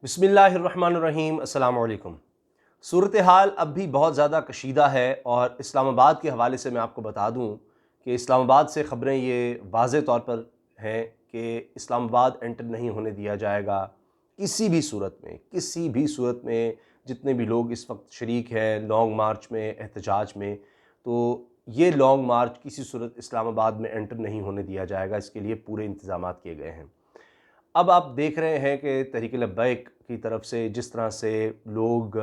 बिस्मिल्लाहिर्रहमानिर्रहीम अस्सलाम वालेकुम। सूरत हाल अब भी बहुत ज़्यादा कशीदा है और इस्लामाबाद के हवाले से मैं आपको बता दूं कि इस्लामाबाद से ख़बरें ये वाज़े तौर पर हैं कि इस्लामाबाद एंटर नहीं होने दिया जाएगा किसी भी सूरत में, किसी भी सूरत में। जितने भी लोग इस वक्त शरीक हैं लॉन्ग मार्च में, एहतजाज में, तो ये लॉन्ग मार्च किसी सूरत इस्लामाबाद में एंटर नहीं होने दिया जाएगा। इसके लिए पूरे इंतज़ामात किए गए हैं। अब आप देख रहे हैं कि तहरीक लब्बैक की तरफ से जिस तरह से लोग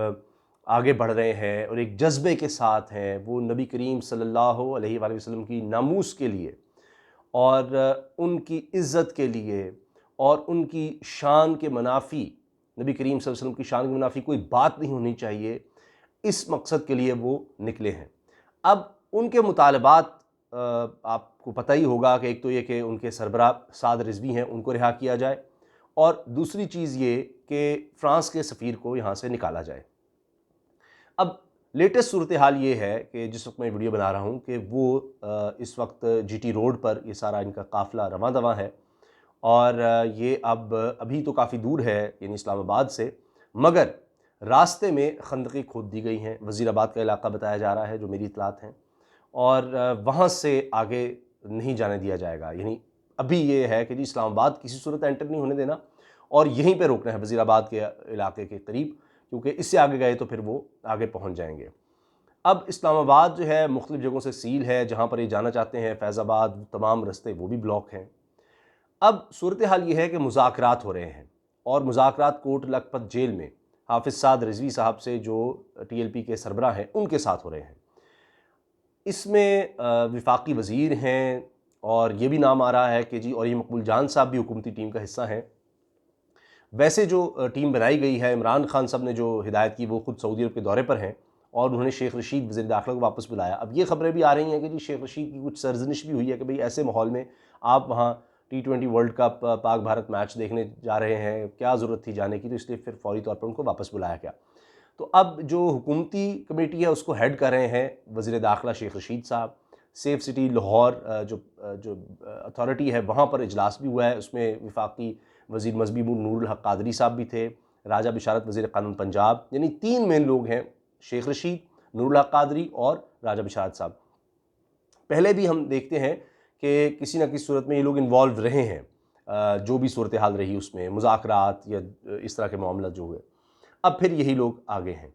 आगे बढ़ रहे हैं और एक जज्बे के साथ हैं, वो नबी करीम सल्लल्लाहु अलैहि वसल्लम की नामूस के लिए और उनकी इज़्ज़त के लिए और उनकी शान के मुनाफी, नबी करीम सल्लल्लाहु अलैहि वसल्लम की शान के मुनाफी कोई बात नहीं होनी चाहिए, इस मकसद के लिए वो निकले हैं। अब उनके मुतालबात आपको पता ही होगा कि एक तो ये कि उनके सरबराह साद रिज़वी हैं, उनको रिहा किया जाए, और दूसरी चीज़ ये कि फ़्रांस के सफ़ीर को यहाँ से निकाला जाए। अब लेटेस्ट सूरत हाल ये है कि जिस वक्त मैं वीडियो बना रहा हूँ कि वो इस वक्त जीटी रोड पर ये सारा इनका काफ़िला रवां दवां है और ये अब अभी तो काफ़ी दूर है यानी इस्लामाबाद से, मगर रास्ते में खंदकें खोद दी गई हैं। वज़ीराबाद का इलाका बताया जा रहा है जो मेरी इतलात हैं, और वहाँ से आगे नहीं जाने दिया जाएगा। यानी अभी ये है कि जी इस्लामाबाद किसी सूरत एंटर नहीं होने देना और यहीं पे रोकना है वज़ीराबाद के इलाके के करीब, क्योंकि इससे आगे गए तो फिर वो आगे पहुँच जाएंगे। अब इस्लामाबाद जो है मुख्तलिफ़ जगहों से सील है, जहाँ पर ये जाना चाहते हैं फैज़ाबाद, तमाम रास्ते वो भी ब्लॉक हैं। अब सूरत हाल ये है कि मुज़ाकरात हो रहे हैं और मुज़ाकरात कोट लखपत जेल में हाफ़िज़ साद रिज़वी साहब से जो टीएलपी के सरबराह हैं उनके साथ हो रहे हैं। इसमें वफाकी वज़ीर हैं और ये भी नाम आ रहा है कि जी, और ये मकबूल जान साहब भी हुकूमती टीम का हिस्सा हैं। वैसे जो टीम बनाई गई है, इमरान खान साहब ने जो हिदायत की, वो ख़ुद सऊदी अरब के दौरे पर हैं और उन्होंने शेख रशीद वज़ीर दाखिला को वापस बुलाया। अब ये ख़बरें भी आ रही हैं कि जी शेख रशीद की कुछ सरज़निश भी हुई है कि भाई ऐसे माहौल में आप वहाँ T20 world cup Pak Bharat match देखने जा रहे हैं, क्या ज़रूरत थी जाने की, तो इसलिए फिर फ़ौरी तौर पर उनको वापस बुलाया गया। तो अब जो हुकूमती कमेटी है उसको हेड कर रहे हैं वज़ीर दाखिला शेख रशीद साहब। सेफ़ सिटी लाहौर जो अथॉरिटी है वहाँ पर इजलास भी हुआ है, उसमें वफाकी वज़ीर मज़हबी नूरुल हक़ क़ादरी साहब भी थे, राजा बिशारत वज़ीर क़ानून पंजाब, यानी 3 मेन लोग हैं, शेख रशीद, नूरुल हक़ क़ादरी और राजा बिशारत साहब। पहले भी हम देखते हैं कि किसी न किसी सूरत में ये लोग इन्वॉल्व रहे हैं, जो भी सूरत हाल रही उसमें मुज़ाकरात या इस तरह के मामला जो हुए। अब फिर यही लोग आगे हैं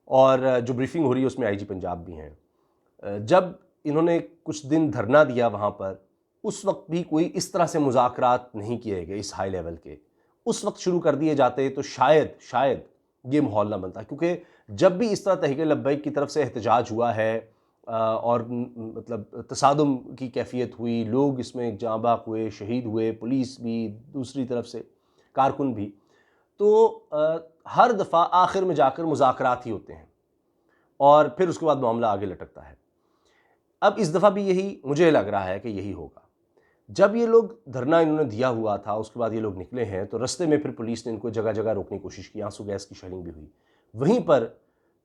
और जो ब्रीफिंग हो रही है उसमें आईजी पंजाब भी हैं। जब इन्होंने कुछ दिन धरना दिया वहाँ पर, उस वक्त भी कोई इस तरह से मुज़ाकरात नहीं किए गए इस हाई लेवल के। उस वक्त शुरू कर दिए जाते तो शायद ये माहौल ना बनता, क्योंकि जब भी इस तरह तहरीक लब्बैक की तरफ से एहतजाज हुआ है और मतलब तसादुम की कैफियत हुई, लोग इसमें जाँ बाक हुए, शहीद हुए, पुलिस भी, दूसरी तरफ से कारकुन भी, तो हर दफ़ा आखिर में जाकर मुज़ाकरात ही होते हैं और फिर उसके बाद मामला आगे लटकता है। अब इस दफ़ा भी यही मुझे लग रहा है कि यही होगा। जब ये लोग धरना इन्होंने दिया हुआ था, उसके बाद ये लोग निकले हैं, तो रास्ते में फिर पुलिस ने इनको जगह जगह रोकने की कोशिश की, आंसू गैस की शेलिंग भी हुई। वहीं पर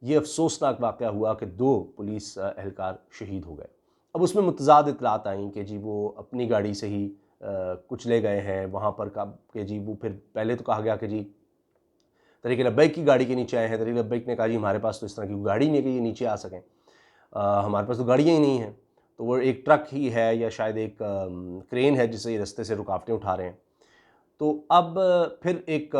यह अफसोसनाक वाक़या हुआ कि 2 पुलिस एहलकार शहीद हो गए। अब उसमें मुतज़ाद इतलात आई कि जी वो अपनी गाड़ी से ही कुछ ले गए हैं वहाँ पर कि जी वो, फिर पहले तो कहा गया कि जी तहरीक लब्बैक की गाड़ी के नीचे आए हैं। तहरीक लब्बैक ने कहा जी हमारे पास तो इस तरह की गाड़ी नहीं है कि ये नीचे आ सकें, हमारे पास तो गाड़ियाँ ही नहीं हैं। तो वो एक ट्रक ही है या शायद एक क्रेन है जिससे ये रास्ते से रुकावटें उठा रहे हैं। तो अब फिर एक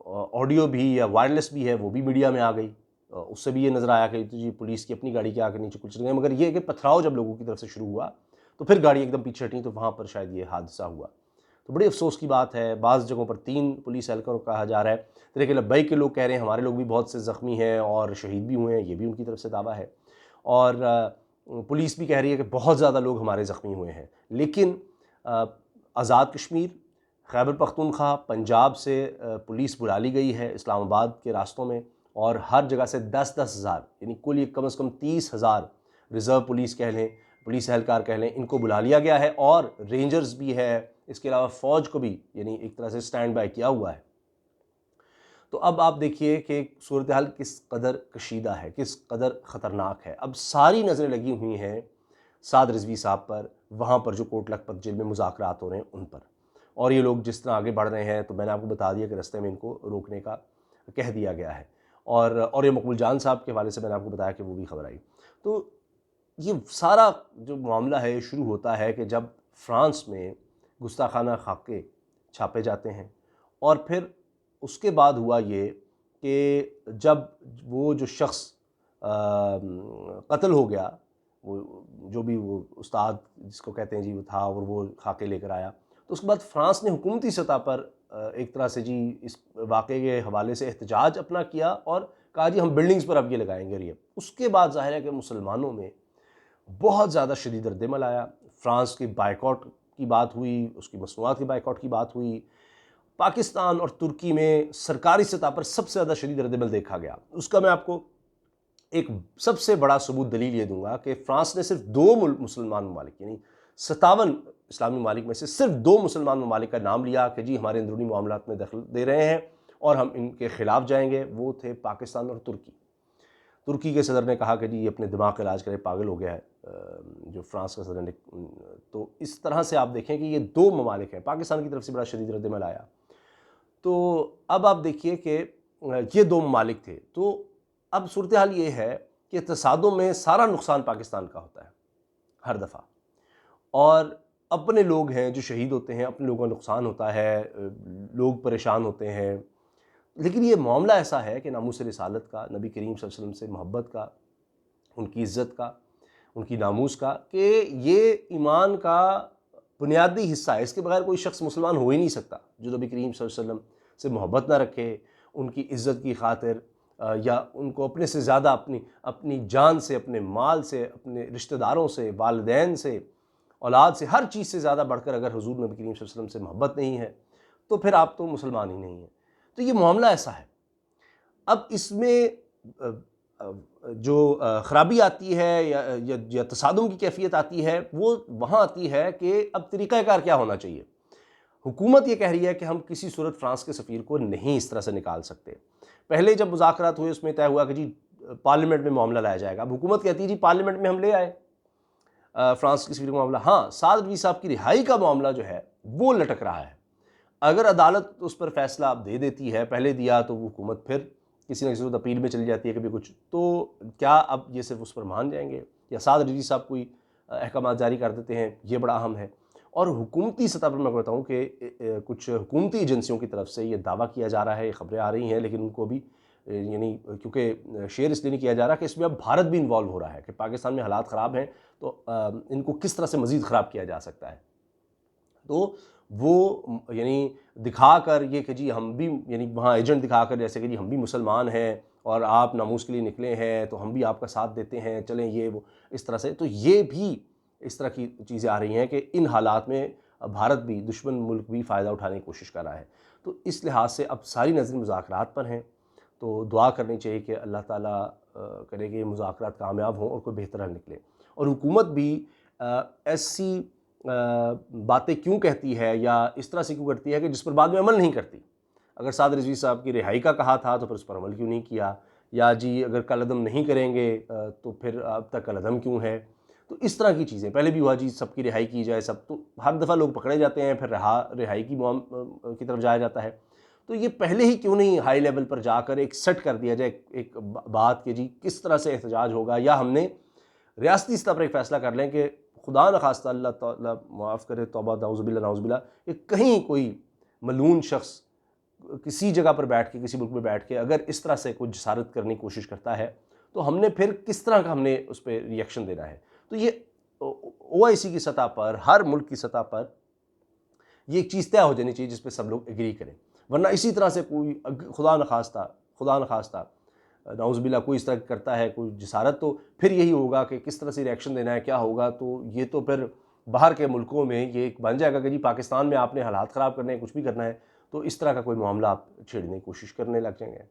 ऑडियो भी या वायरलेस भी है, वो भी मीडिया में आ गई। उससे भी ये नज़र आया कि तो जी पुलिस की अपनी गाड़ी के आगे नीचे कुचल गए, मगर ये कि पथराव जब लोगों की तरफ से शुरू हुआ तो फिर गाड़ी एकदम पीछे हटी, तो वहाँ पर शायद ये हादसा हुआ। तो बड़ी अफसोस की बात है। बाज़ जगहों पर 3 पुलिस एहलकारों को कहा जा रहा है। तहरीक लब्बैक के लोग कह रहे हैं हमारे लोग भी बहुत से ज़ख्मी हैं और शहीद भी हुए हैं, ये भी उनकी तरफ से दावा है। और पुलिस भी कह रही है कि बहुत ज़्यादा लोग हमारे ज़ख्मी हुए हैं। लेकिन आज़ाद कश्मीर, खैबर पख्तूनख्वा, पंजाब से पुलिस बुला ली गई है इस्लामाबाद के रास्तों में, और हर जगह से 10-10 हज़ार, यानी कुल ये कम से कम 30,000 रिज़र्व पुलिस कह लें, पुलिस एहलकार कह लें, इनको बुला लिया गया है और रेंजर्स भी है। इसके अलावा फ़ौज को भी यानी एक तरह से स्टैंड बाय किया हुआ है। तो अब आप देखिए कि सूरत हाल किस कदर कशीदा है, किस कदर ख़तरनाक है। अब सारी नज़रें लगी हुई हैं साद रिज़वी साहब पर, वहाँ पर जो कोट लखपत जेल में मुज़ाकरात हो रहे हैं उन पर, और ये लोग जिस तरह आगे बढ़ रहे हैं, तो मैंने आपको बता दिया कि रास्ते में इनको रोकने का कह दिया गया है। और ये मकबूल जान साहब के हवाले से मैंने आपको बताया कि वो भी खबर आई। तो ये सारा जो मामला है ये शुरू होता है कि जब फ्रांस में गुस्ताखाना खाके छापे जाते हैं, और फिर उसके बाद हुआ ये कि जब वो जो शख्स कत्ल हो गया, वो जो भी वो उस्ताद जिसको कहते हैं जी वो था, और वो खाके लेकर आया, तो उसके बाद फ्रांस ने हुकूमती सतह पर एक तरह से जी इस वाक़े के हवाले से एहतजाज अपना किया और कहा जी हम बिल्डिंग्स पर अब ये लगाएंगे रिएप। उसके बाद ज़ाहिर है कि मुसलमानों में बहुत ज़्यादा शदीद रद्दमल आया। फ्रांस की बायकॉट की बात हुई, उसकी मसनूआत की बायकॉट की बात हुई। पाकिस्तान और तुर्की में सरकारी सतह पर सबसे ज़्यादा शदीद रद्दमल देखा गया। उसका मैं आपको एक सबसे बड़ा सबूत दलील ये दूंगा कि फ्रांस ने सिर्फ 2 मुसलमान ममालिक, यानी 57 इस्लामी ममालिक में से सिर्फ 2 मुसलमान ममालिक का नाम लिया कि जी हमारे अंदरूनी मामलात में दखल दे रहे हैं और हम इनके ख़िलाफ़ जाएंगे। वो थे पाकिस्तान और तुर्की। तुर्की के सदर ने कहा कि जी ये अपने दिमाग का इलाज करे, पागल हो गया है, जो फ्रांस का सदर ने। तो इस तरह से आप देखें कि ये 2 ममालिक हैं। पाकिस्तान की तरफ से बड़ा शदीद रद्दमल आया। तो अब आप देखिए कि ये 2 ममालिक थे। तो अब सूरत हाल ये है कि तसादुम में सारा नुकसान पाकिस्तान का होता है हर दफ़ा, और अपने लोग हैं जो शहीद होते हैं, अपने लोगों का नुकसान होता है, लोग परेशान होते हैं। लेकिन ये मामला ऐसा है कि नामूस रिसालत का, नबी करीम सल्लल्लाहु अलैहि वसल्लम से मोहब्बत का, उनकी इज़्ज़त का, उनकी नामूस का, कि ये ईमान का बुनियादी हिस्सा है। इसके बगैर कोई शख्स मुसलमान हो ही नहीं सकता जो नबी करीम सल्लल्लाहु अलैहि वसल्लम से मोहब्बत ना रखे, उनकी इज़्ज़त की खातिर, या उनको अपने से ज़्यादा अपनी अपनी जान से, अपने माल से, अपने रिश्तेदारों से, वालिदैन से, औलाद से, हर चीज़ से ज़्यादा बढ़कर अगर हुज़ूर नबी करीम सल्लल्लाहु अलैहि वसल्लम से मोहब्बत नहीं है, तो फिर आप तो मुसलमान ही नहीं हैं। तो ये मामला ऐसा है। अब इसमें जो ख़राबी आती है या तसादुम की कैफ़ियत आती है, वो वहाँ आती है कि अब तरीक़ाकार क्या होना चाहिए। हुकूमत ये कह रही है कि हम किसी सूरत फ्रांस के सफ़ीर को नहीं इस तरह से निकाल सकते। पहले जब मुज़ाकरात हुए उसमें तय हुआ कि जी पार्लियामेंट में मामला लाया जाएगा। अब हुकूमत कहती है जी पार्लियामेंट में हम ले आए फ्रांस की सफ़ीर का मामला। हाँ, साद रज़वी साहब की रिहाई का मामला जो है वो लटक रहा है। अगर अदालत उस पर फैसला आप दे देती है, पहले दिया, तो वो हुकूमत फिर किसी न किसी सूरत अपील में चली जाती है कभी कुछ, तो क्या अब ये सिर्फ उस पर मान जाएंगे, या साद रज़वी साहब कोई अहकाम जारी कर देते हैं, ये बड़ा अहम है। और हुकूमती सतह पर मैं बताऊँ कि कुछ हुकूमती एजेंसियों की तरफ से ये दावा किया जा रहा है, ये खबरें आ रही हैं, लेकिन उनको भी यानी क्योंकि शेयर इसलिए नहीं किया जा रहा कि इसमें अब भारत भी इन्वॉल्व हो रहा है कि पाकिस्तान में हालात ख़राब हैं, तो इनको किस तरह से मज़ीद ख़राब किया जा सकता है। तो वो यानी दिखाकर ये कि जी हम भी, यानी वहाँ एजेंट दिखाकर जैसे कि जी हम भी मुसलमान हैं और आप नामूस के लिए निकले हैं तो हम भी आपका साथ देते हैं, चलें ये वो, इस तरह से। तो ये भी इस तरह की चीज़ें आ रही हैं कि इन हालात में भारत भी, दुश्मन मुल्क भी फ़ायदा उठाने की कोशिश कर रहा है। तो इस लिहाज से अब सारी नज़रें मुज़ाकरात पर हैं। तो दुआ करनी चाहिए कि अल्लाह ताला करे कि ये मुज़ाकरात कामयाब हों और कोई बेहतर हल निकले। और हुकूमत भी ऐसी बातें क्यों कहती है या इस तरह से क्यों करती है कि जिस पर बाद में अमल नहीं करती। अगर साद रिजवी साहब की रिहाई का कहा था तो फिर उस पर अमल क्यों नहीं किया, या जी अगर कलअदम नहीं करेंगे तो फिर अब तक कलअदम क्यों है। तो इस तरह की चीज़ें पहले भी हुआ जी सबकी रिहाई की जाए, सब तो हर दफ़ा लोग पकड़े जाते हैं, फिर रिहाई की तरफ जाया जाता है। तो ये पहले ही क्यों नहीं हाई लेवल पर जाकर एक सेट कर दिया जाए एक बात कि जी किस तरह से एहतजाज होगा, या हमने रियासती स्तर पर एक फ़ैसला कर लें कि खुदा न खास्ता अल्लाह ताला माफ़ करे, तौबा नाउज़ुबिल्लाह नाउज़ुबिल्लाह, कि कहीं कोई मलून शख्स किसी जगह पर बैठ के, किसी मुल्क में बैठ के अगर इस तरह से कुछ जसारत करने की कोशिश करता है, तो हमने फिर किस तरह का हमने उस पर रिएक्शन देना है। तो ये OIC की सतह पर, हर मुल्क की सतह पर ये एक चीज़ तय हो जानी चाहिए जिस पे सब लोग एग्री करें। वरना इसी तरह से कोई खुदा न खास्ता नाउज़ुबिल्ला कोई इस तरह करता है, कोई जसारत, तो फिर यही होगा कि किस तरह से रिएक्शन देना है, क्या होगा। तो ये तो फिर बाहर के मुल्कों में ये एक बन जाएगा कि जी पाकिस्तान में आपने हालात ख़राब करने हैं, कुछ भी करना है, तो इस तरह का कोई मामला आप छेड़ने की कोशिश करने लग जाएंगे।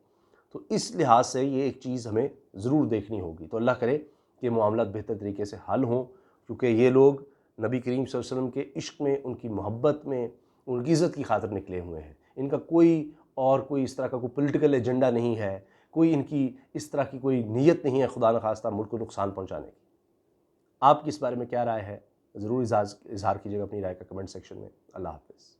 तो इस लिहाज से ये एक चीज़ हमें ज़रूर देखनी होगी। तो अल्लाह करे कि मामला बेहतर तरीके से हल हों, क्योंकि ये लोग नबी करीम सल्लल्लाहु अलैहि वसल्लम के इश्क में, उनकी मोहब्बत में, उनकी इज़्ज़त की खातिर निकले हुए हैं। इनका कोई और कोई इस तरह का कोई पॉलिटिकल एजेंडा नहीं है, कोई इनकी इस तरह की कोई नीयत नहीं है खुदा न खास्ता मुल्क को नुकसान पहुँचाने की। आपकी इस बारे में क्या राय है? ज़रूर इज़हार कीजिएगा अपनी राय का कमेंट सेक्शन में। अल्लाह हाफ़िज़।